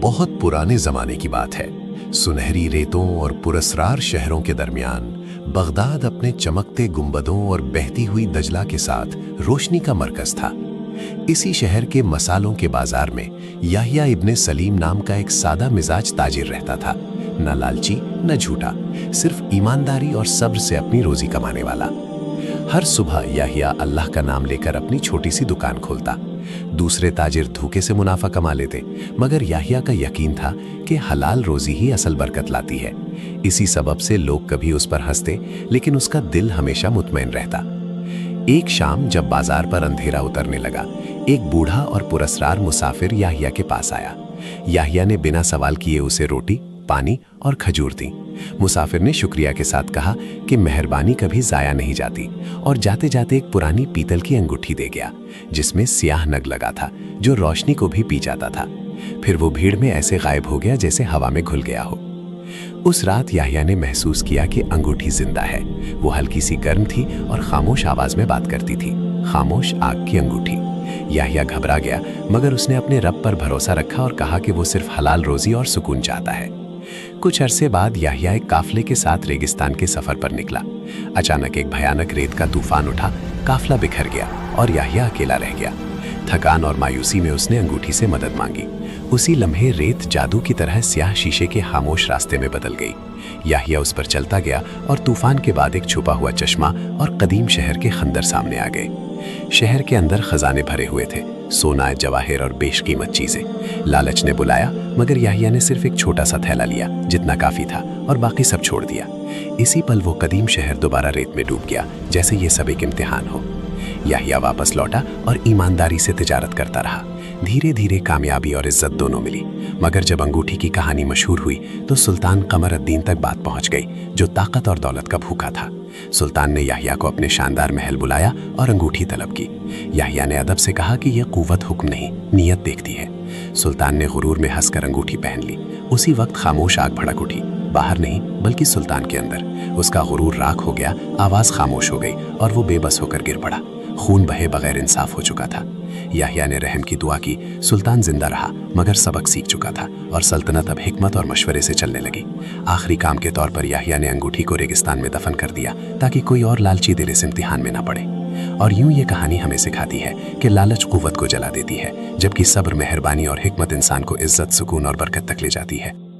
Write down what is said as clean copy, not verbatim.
बहुत पुराने ज़माने की बात है। सुनहरी रेतों और पुरस्रार शहरों के दरमियान बगदाद अपने चमकते गुंबदों और बहती हुई दजला के साथ रोशनी का मरकज़ था। इसी शहर के मसालों के बाजार में याहिया इब्ने सलीम नाम का एक सादा मिजाज ताजिर रहता था, न लालची न झूठा, सिर्फ ईमानदारी और सब्र से अपनी रोजी कमाने वाला। हर सुबह याहिया अल्लाह का नाम लेकर अपनी छोटी सी दुकान खोलता। दूसरे ताजिर धोखे से मुनाफा कमा लेते, मगर याहिया का यकीन था कि हलाल रोजी ही असल बरकत लाती है। इसी सबब से लोग कभी उस पर हंसते, लेकिन उसका दिल हमेशा मुतमईन रहता। एक शाम जब बाजार पर अंधेरा उतरने लगा, एक बूढ़ा और पुरस्रार मुसाफिर याहिया के पास आया। याहिया ने बिना सवाल किए उसे रोटी, पानी और खजूर दी। मुसाफिर ने शुक्रिया के साथ कहा कि मेहरबानी कभी जाया नहीं जाती, और जाते जाते एक पुरानी पीतल की अंगूठी दे गया जिसमें स्याह नग लगा था, जो रोशनी को भी पी जाता था। फिर वो भीड़ में ऐसे गायब हो गया जैसे हवा में घुल गया हो। उस रात याहिया ने महसूस किया कि अंगूठी जिंदा है। वो हल्की सी गर्म थी और खामोश आवाज में बात करती थी, खामोश आग की अंगूठी। याहिया घबरा गया, मगर उसने अपने रब पर भरोसा रखा और कहा कि वो सिर्फ हलाल रोजी और सुकून चाहता है। कुछ अरसे बाद याहिया एक काफले के साथ रेगिस्तान के सफर पर निकला। अचानक एक भयानक रेत का तूफान उठा, काफला बिखर गया और याहिया अकेला रह गया। थकान और मायूसी में उसने अंगूठी से मदद मांगी। उसी लम्हे रेत जादू की तरह स्याह शीशे के खामोश रास्ते में बदल गई। याहिया उस पर चलता गया और तूफान के बाद एक छुपा हुआ चश्मा और कदीम शहर के खंदर सामने आ गए। शहर के अंदर खजाने भरे हुए थे, सोना, जवाहिर और बेशकीमत चीजें। लालच ने बुलाया, मगर याहिया ने सिर्फ एक छोटा सा थैला लिया जितना काफी था, और बाकी सब छोड़ दिया। इसी पल वो कदीम शहर दोबारा रेत में डूब गया, जैसे ये सब एक इम्तिहान हो। याहिया वापस लौटा और ईमानदारी से तिजारत करता रहा। धीरे धीरे कामयाबी और इज्जत दोनों मिली, मगर जब अंगूठी की कहानी मशहूर हुई तो सुल्तान कमर अद-दीन तक बात पहुंच गई, जो ताकत और दौलत का भूखा था। सुल्तान ने याहिया को अपने शानदार महल बुलाया और अंगूठी तलब की। याहिया ने अदब से कहा कि यह कुव्वत हुक्म नहीं, नीयत देखती है। सुल्तान ने गुरूर में हंसकर अंगूठी पहन ली। उसी वक्त खामोश आग भड़क उठी, बाहर नहीं बल्कि सुल्तान के अंदर। उसका गुरूर राख हो गया, आवाज खामोश हो गई और वो बेबस होकर गिर पड़ा। खून बहे बगैर इंसाफ हो चुका था। याहिया ने रहम की दुआ की। सुल्तान जिंदा रहा, मगर सबक सीख चुका था और सल्तनत अब हिकमत और मशवरे से चलने लगी। आखिरी काम के तौर पर याहिया ने अंगूठी को रेगिस्तान में दफन कर दिया, ताकि कोई और लालची दिल इस इम्तिहान में ना पड़े। और यूं ये कहानी हमें सिखाती है कि लालच कुव्वत को जला देती है, जबकि सब्र, मेहरबानी और हिकमत इंसान को इज्जत, सुकून और बरकत तक ले जाती है।